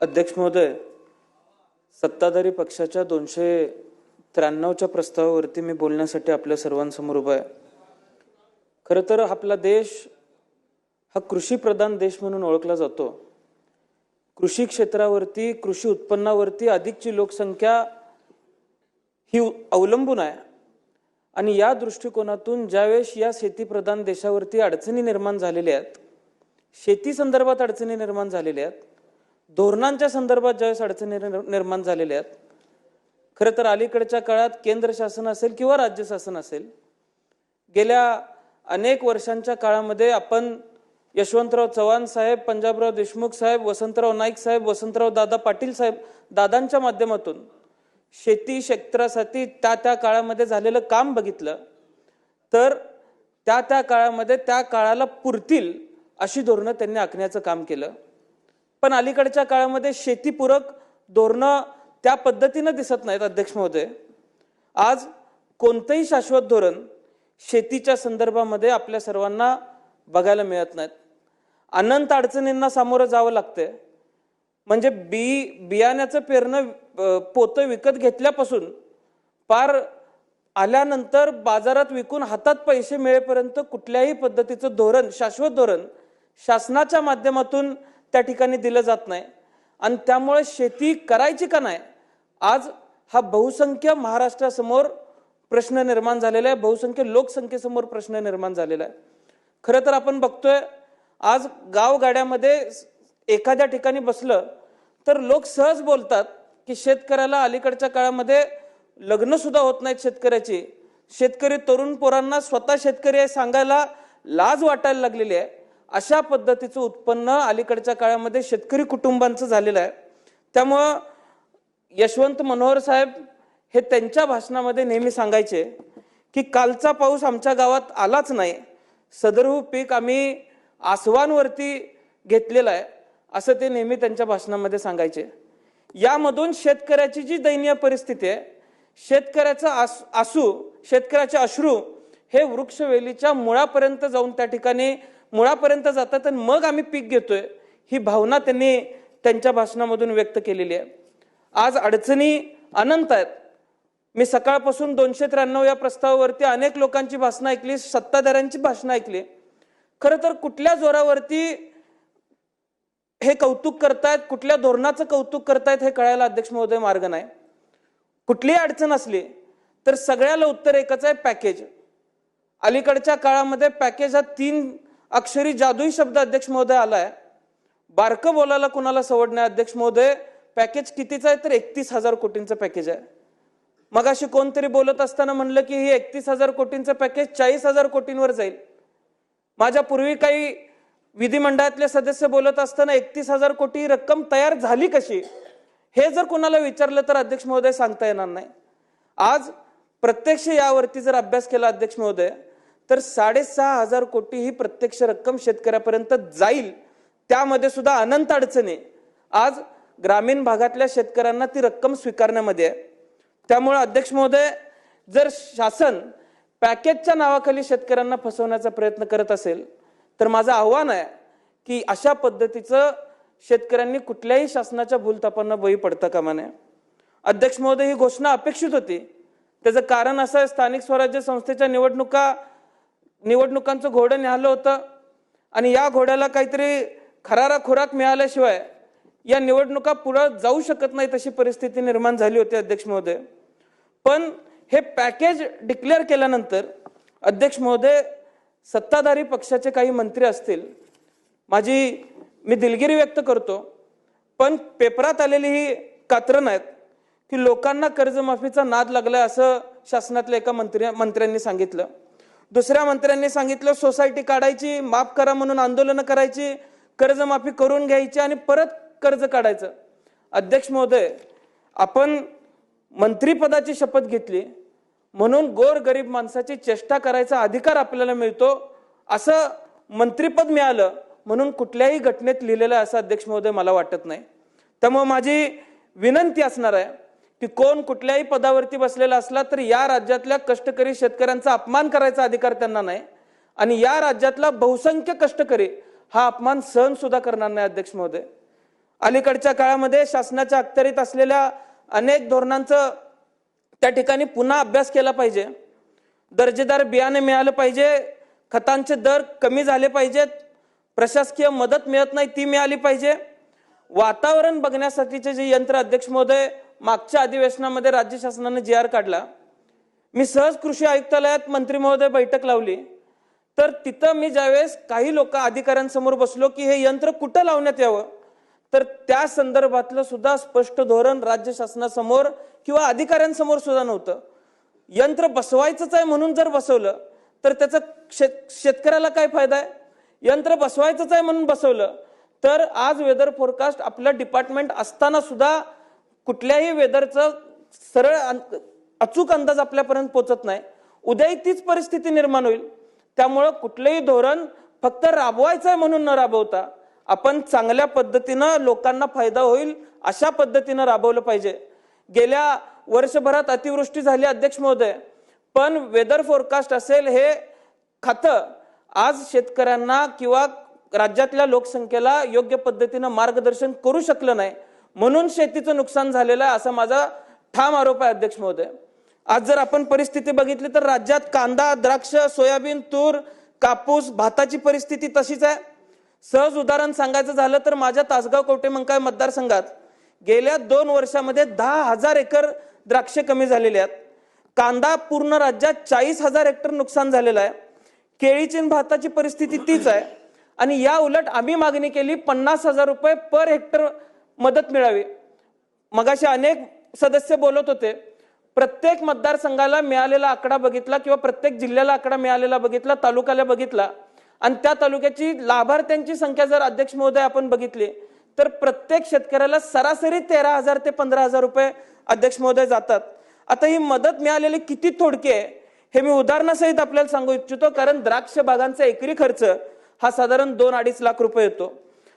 अध्यक्ष महोदय, सत्ताधारी पक्षाच्या 293च्या प्रस्तावावरती मी बोलण्यासाठी आपल्या सर्वांसमोर उभा आहे। खरं तर आपला देश हा कृषी प्रधान देश म्हणून ओळखला जातो। कृषी क्षेत्रावरती, कृषी उत्पन्नावरती अधिकची लोकसंख्या ही अवलंबून आहे आणि या दृष्टिकोनातून ज्यावेळेस या शेतीप्रधान देशावरती अडचणी निर्माण झालेल्या आहेत, शेती संदर्भात अडचणी निर्माण झालेल्या आहेत, धोरणांच्या संदर्भात ज्यावेळेस अडचणी निर्माण झालेल्या आहेत, खरं तर अलीकडच्या काळात केंद्र शासन असेल किंवा राज्य शासन असेल, गेल्या अनेक वर्षांच्या काळामध्ये आपण यशवंतराव चव्हाण साहेब, पंजाबराव देशमुख साहेब, वसंतराव नाईक साहेब, वसंतराव दादा पाटील साहेब दादांच्या माध्यमातून शेती क्षेत्रासाठी त्या काळामध्ये झालेलं काम बघितलं तर त्या काळामध्ये त्या काळाला पुरतील अशी धोरणं त्यांनी आखण्याचं काम केलं। पण अलीकडच्या काळामध्ये शेतीपूरक धोरणं त्या पद्धतीने दिसत नाहीत। अध्यक्ष महोदय, आज कोणतेही शाश्वत धोरण शेतीच्या संदर्भामध्ये आपल्या सर्वांना बघायला मिळत नाहीत। अनंत अडचणींना सामोरं जावं लागतंय। म्हणजे बियाण्याचं पेरणं पोतं विकत घेतल्यापासून पार आल्यानंतर बाजारात विकून हातात पैसे मिळेपर्यंत कुठल्याही पद्धतीचं धोरण, शाश्वत धोरण शासनाच्या माध्यमातून त्या ठिकाणी दिलं जात नाही आणि त्यामुळे शेती करायची का नाही, आज हा बहुसंख्य महाराष्ट्रासमोर प्रश्न निर्माण झालेला आहे, बहुसंख्य लोकसंख्येसमोर प्रश्न निर्माण झालेला आहे। खरं तर आपण बघतोय आज गावगाड्यामध्ये एखाद्या ठिकाणी बसलं तर लोक सहज बोलतात की शेतकऱ्याला अलीकडच्या काळामध्ये लग्न सुद्धा होत नाहीत शेतकऱ्याची। शेतकरी तरुण पोरांना स्वतः शेतकरी आहे सांगायला लाज वाटायला लागलेली आहे। अशा पद्धतीचं उत्पन्न अलीकडच्या काळामध्ये शेतकरी कुटुंबांचं झालेलं आहे। त्यामुळं यशवंत मनोहर साहेब हे त्यांच्या भाषणामध्ये नेहमी सांगायचे की कालचा पाऊस आमच्या गावात आलाच नाही, सदरहू पीक आम्ही आसवांवरती घेतलेलं आहे, असं ते नेहमी त्यांच्या भाषणामध्ये सांगायचे। यामधून शेतकऱ्याची जी दयनीय परिस्थिती आहे, शेतकऱ्याचे अश्रू हे वृक्षवेलीच्या मुळापर्यंत जाऊन त्या ठिकाणी मुळापर्यंत जातात आणि मग आम्ही पीक घेतोय, ही भावना त्यांनी त्यांच्या भाषणामधून व्यक्त केलेली आहे। आज अडचणी अनंत आहेत। मी सकाळपासून 293 या प्रस्तावावरती अनेक लोकांची भाषणं ऐकली, सत्ताधाऱ्यांची भाषणं ऐकली। खरं तर कुठल्या जोरावरती हे कौतुक करतायत, कुठल्या धोरणाचं कौतुक करतायत हे कळायला अध्यक्ष महोदय मार्ग नाही। कुठलीही अडचण असली तर सगळ्याला उत्तर एकच आहे, पॅकेज। अलीकडच्या काळामध्ये पॅकेज हा 3 अक्षरी जादुई शब्द अध्यक्ष महोदय आलाय। बारकं बोलायला कुणाला सवड नाही अध्यक्ष महोदय। पॅकेज कितीचं आहे तर 31,000 कोटींचं पॅकेज आहे। मगाशी कोणतरी बोलत असताना म्हणलं की हे 31,000 कोटींचं पॅकेज 40,000 कोटींवर जाईल। माझ्या पूर्वी काही विधिमंडळातले सदस्य बोलत असताना 31,000 कोटी रक्कम तयार झाली कशी, हे जर कोणाला विचारलं तर अध्यक्ष महोदय सांगता येणार नाही। आज प्रत्यक्ष यावरती जर अभ्यास केला अध्यक्ष महोदय तर 6,500 कोटी ही प्रत्यक्ष रक्कम शेतकऱ्यापर्यंत जाईल। त्यामध्ये सुद्धा अनंत अडचणी आज ग्रामीण भागातल्या शेतकऱ्यांना ती रक्कम स्वीकारण्यामध्ये आहे। त्यामुळे अध्यक्ष महोदय, जर शासन पॅकेजच्या नावाखाली शेतकऱ्यांना फसवण्याचा प्रयत्न करत असेल तर माझं आव्हान आहे की अशा पद्धतीचं शेतकऱ्यांनी कुठल्याही शासनाच्या भूलथापांना बळी पडता कामा नये। अध्यक्ष महोदय, ही घोषणा अपेक्षित होती। त्याचं कारण असं आहे, स्थानिक स्वराज्य संस्थेच्या निवडणुकांचं घोडं निघालं होतं आणि या घोड्याला काहीतरी खरारा खुराक मिळाल्याशिवाय या निवडणुका पुढे जाऊ शकत नाही, तशी परिस्थिती निर्माण झाली होती अध्यक्ष महोदय। पण हे पॅकेज डिक्लेअर केल्यानंतर अध्यक्ष महोदय, सत्ताधारी पक्षाचे काही मंत्री असतील, मी दिलगिरी व्यक्त करतो, पण पेपरात आलेली ही कात्रणं आहेत की लोकांना कर्जमाफीचा नाद लागलाय असं शासनातल्या एका मंत्र्यांनी सांगितलं। दुसऱ्या मंत्र्यांनी सांगितलं सोसायटी काढायची, माफ करा म्हणून आंदोलनं करायची, कर्जमाफी करून घ्यायची आणि परत कर्ज काढायचं। अध्यक्ष महोदय, आपण मंत्रीपदाची शपथ घेतली म्हणून गोरगरीब माणसाची चेष्टा करायचा अधिकार आपल्याला मिळतो, असं मंत्रीपद मिळालं म्हणून कुठल्याही घटनेत लिहिलेलं आहे असं अध्यक्ष महोदय मला वाटत नाही। त्यामुळे माझी विनंती असणार आहे की कोण कुठल्याही पदावरती बसलेला असला तर या राज्यातल्या कष्टकरी शेतकऱ्यांचा अपमान करायचा अधिकार त्यांना नाही आणि या राज्यातला बहुसंख्य कष्टकरी हा अपमान सहन सुद्धा करणार नाही अध्यक्ष महोदय। अलीकडच्या काळामध्ये शासनाच्या अखत्यारीत असलेल्या अनेक धोरणांचं त्या ठिकाणी पुन्हा अभ्यास केला पाहिजे। दर्जेदार बियाणे मिळालं पाहिजे, खतांचे दर कमी झाले पाहिजेत, प्रशासकीय मदत मिळत नाही ती मिळाली पाहिजे। वातावरण बघण्यासाठीचे जे यंत्र अध्यक्ष महोदय मागच्या अधिवेशनामध्ये राज्य शासनाने GR काढला, मी सहज कृषी आयुक्तालयात मंत्री महोदय बैठक लावली, तर तिथं मी ज्यावेळेस काही लोक अधिकाऱ्यांसमोर बसलो की हे यंत्र कुठं लावण्यात यावं, तर त्या संदर्भातलं सुद्धा स्पष्ट धोरण राज्य शासनासमोर किंवा अधिकाऱ्यांसमोर सुद्धा नव्हतं। यंत्र बसवायचंच आहे म्हणून जर बसवलं तर त्याचा शेतकऱ्याला काय फायदा आहे? यंत्र बसवायचंच आहे म्हणून बसवलं तर आज वेदर फोरकास्ट आपलं डिपार्टमेंट असताना सुद्धा कुठल्याही वेदरचं सरळ अचूक अंदाज आपल्यापर्यंत पोहोचत नाही। उद्याही तीच परिस्थिती निर्माण होईल। त्यामुळे कुठलेही धोरण फक्त राबवायचं आहे म्हणून न राबवता आपण चांगल्या पद्धतीनं लोकांना फायदा होईल अशा पद्धतीनं राबवलं पाहिजे। गेल्या वर्षभरात अतिवृष्टी झाली अध्यक्ष महोदय, पण वेदर फोरकास्ट असेल हे खातं आज शेतकऱ्यांना किंवा राज्यातल्या लोकसंख्येला योग्य पद्धतीनं मार्गदर्शन करू शकलं नाही, म्हणून शेतीचं नुकसान झालेलं आहे असा माझा ठाम आरोप आहे अध्यक्ष महोदय। आज जर आपण परिस्थिती बघितली तर राज्यात कांदा, द्राक्ष, सोयाबीन, तूर, कापूस, भाताची परिस्थिती तशीच आहे। सहज उदाहरण सांगायचं झालं तर माझ्या तासगाव कवठेमंकाळ मतदारसंघात गेल्या 2 वर्षामध्ये 10,000 एकर द्राक्षे कमी झालेले आहेत। कांदा पूर्ण राज्यात 40,000 हेक्टर नुकसान झालेलं आहे। केळीची भाताची परिस्थिती तीच आहे आणि या उलट आम्ही मागणी केली 50,000 रुपये पर हेक्टर मदत मिळावी। मगाशी अनेक सदस्य बोलत होते, प्रत्येक मतदारसंघाला मिळालेला आकडा बघितला किंवा प्रत्येक जिल्ह्याला आकडा मिळालेला बघितला, तालुक्याला बघितला आणि त्या तालुक्याची लाभार्थ्यांची संख्या जर अध्यक्ष महोदय आपण बघितली तर प्रत्येक शेतकऱ्याला सरासरी 13,000 ते 15,000 रुपये अध्यक्ष महोदय जातात। आता ही मदत मिळालेली किती थोडकी आहे हे मी उदाहरणासहित आपल्याला सांगू इच्छितो, कारण द्राक्ष बागांचा एकरी खर्च हा साधारण 2-2.5 लाख रुपये येतो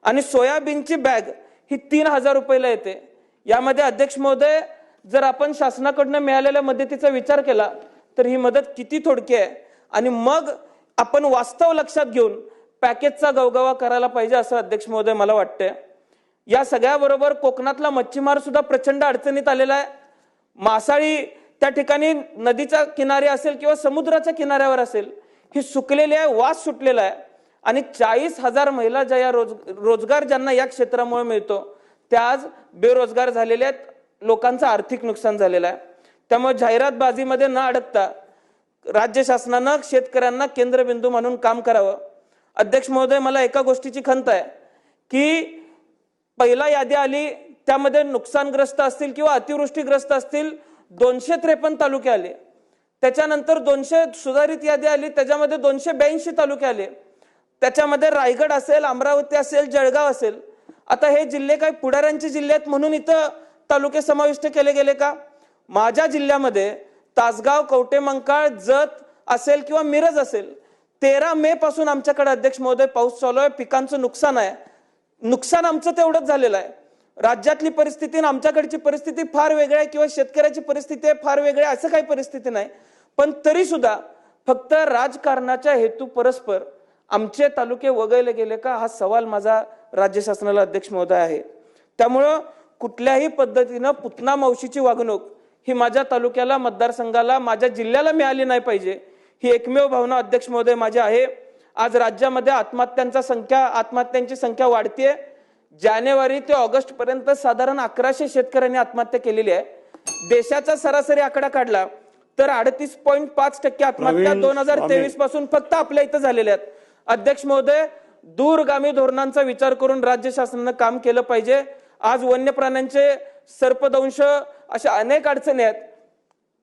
आणि सोयाबीनची बॅग ही 3,000 रुपयाला येते। यामध्ये अध्यक्ष महोदय जर आपण शासनाकडून मिळालेल्या मदतीचा विचार केला तर ही मदत किती थोडकी आहे आणि मग आपण वास्तव लक्षात घेऊन पॅकेजचा गवगवा करायला पाहिजे असं अध्यक्ष महोदय मला वाटतंय। या सगळ्याबरोबर कोकणातला मच्छीमार सुद्धा प्रचंड अडचणीत आलेला आहे। मासाळी त्या ठिकाणी नदीच्या किनारी असेल किंवा समुद्राच्या किनाऱ्यावर असेल ही सुकलेली आहे, वास सुटलेला आहे आणि 40,000 महिला ज्या रोजगार ज्यांना या क्षेत्रामुळे मिळतो त्या आज बेरोजगार झालेल्या आहेत, लोकांचं आर्थिक नुकसान झालेलं आहे। त्यामुळे जाहिरातबाजीमध्ये न अडकता राज्य शासनानं शेतकऱ्यांना केंद्रबिंदू म्हणून काम करावं। अध्यक्ष महोदय, मला एका गोष्टीची खंत आहे की पहिला यादी आली त्यामध्ये नुकसानग्रस्त असतील किंवा अतिवृष्टीग्रस्त असतील 253 तालुके आले, त्याच्यानंतर 200 सुधारित यादी आली त्याच्यामध्ये 282 तालुके आले, त्याच्यामध्ये रायगड असेल, अमरावती असेल, जळगाव असेल। आता हे जिल्हे काही पुढाऱ्यांचे जिल्हे आहेत म्हणून इथं तालुके समाविष्ट केले गेले का? माझ्या जिल्ह्यामध्ये तासगाव, कवठेमंकाळ, जत असेल किंवा मिरज असेल 13 मे पासून आमच्याकडे अध्यक्ष महोदय पाऊस चालू आहे, पिकांचं नुकसान आहे। नुकसान आमचं तेवढंच झालेलं आहे। राज्यातली परिस्थिती आणि आमच्याकडची परिस्थिती फार वेगळी आहे किंवा शेतकऱ्याची परिस्थिती आहे फार वेगळी आहे असं काही परिस्थिती नाही, पण तरी सुद्धा फक्त राजकारणाच्या हेतू परस्पर आमचे तालुके वगळले गेले का हा सवाल माझा राज्य शासनाला अध्यक्ष महोदय आहे। त्यामुळे कुठल्याही पद्धतीनं पुतना मावशीची वागणूक ही माझ्या तालुक्याला, मतदारसंघाला, माझ्या जिल्ह्याला मिळाली नाही पाहिजे ही एकमेव भावना अध्यक्ष महोदय माझी आहे। आज राज्यामध्ये आत्महत्यांची संख्या वाढतेय। जानेवारी ते ऑगस्ट पर्यंत साधारण 1100 शेतकऱ्यांनी आत्महत्या केलेली आहे। देशाचा सरासरी आकडा काढला तर 38.5% आत्महत्या 2023 पासून फक्त आपल्या इथं झालेल्या आहेत। अध्यक्ष महोदय, दूरगामी धोरणांचा विचार करून राज्य शासनानं काम केलं पाहिजे। आज वन्य प्राण्यांचे सर्पदंश अशा अनेक अडचणी आहेत।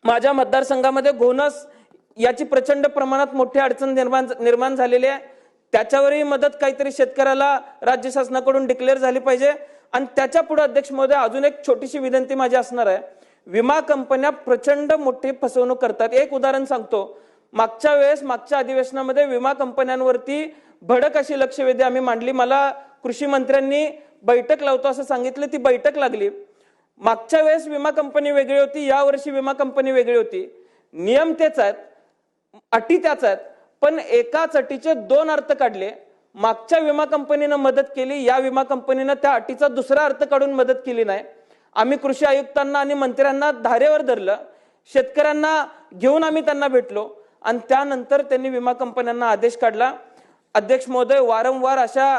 माझ्या मतदारसंघामध्ये घोणस याची प्रचंड प्रमाणात मोठी अडचण निर्माण झालेली आहे। त्याच्यावरही मदत काहीतरी शेतकऱ्याला राज्य शासनाकडून डिक्लेअर झाली पाहिजे। आणि त्याच्या पुढे अध्यक्ष महोदय अजून एक छोटीशी विनंती माझी असणार आहे, विमा कंपन्या प्रचंड मोठी फसवणूक करतात। एक उदाहरण सांगतो, मागच्या अधिवेशनामध्ये विमा कंपन्यांवरती भडक अशी लक्षवेधी आम्ही मांडली। मला कृषी मंत्र्यांनी बैठक लावतो असं सांगितलं, ती बैठक लागली। मागच्या वेळेस विमा कंपनी वेगळी होती, या वर्षी विमा कंपनी वेगळी होती। नियम तेच आहेत, अटी त्याच आहेत, पण एकाच अटीचे 2 अर्थ काढले। मागच्या विमा कंपनीनं मदत केली, या विमा कंपनीनं त्या अटीचा दुसरा अर्थ काढून मदत केली नाही. आम्ही कृषी आयुक्तांना आणि मंत्र्यांना धारेवर धरलं, शेतकऱ्यांना घेऊन आम्ही त्यांना भेटलो आणि त्यानंतर त्यांनी विमा कंपन्यांना आदेश काढला. अध्यक्ष महोदय, वारंवार अशा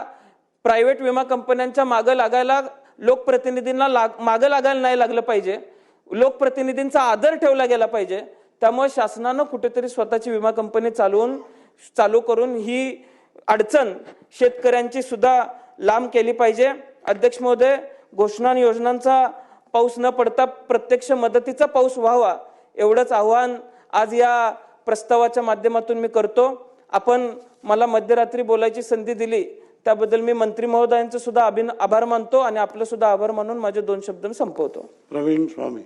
प्रायव्हेट विमा कंपन्यांच्या मागे लागायला लोकप्रतिनिधींना मागे लागायला नाही लागलं पाहिजे. लोकप्रतिनिधींचा आदर ठेवला गेला पाहिजे. त्यामुळे शासनानं कुठेतरी स्वतःची विमा कंपनी चालू करून ही अडचण शेतकऱ्यांची सुद्धा लांब केली पाहिजे. अध्यक्ष महोदय, घोषणा आणि योजनांचा पाऊस न पडता प्रत्यक्ष मदतीचा पाऊस व्हावा एवढंच आव्हान आज या प्रस्तावाच्या माध्यमातून मी करतो. आपण मला मध्यरात्री बोलायची संधी दिली त्याबद्दल मी मंत्री महोदयांचे सुद्धा आभार मानतो आणि आपलं सुद्धा आभार मानून माझे 2 शब्द संपवतो. प्रवीण स्वामी.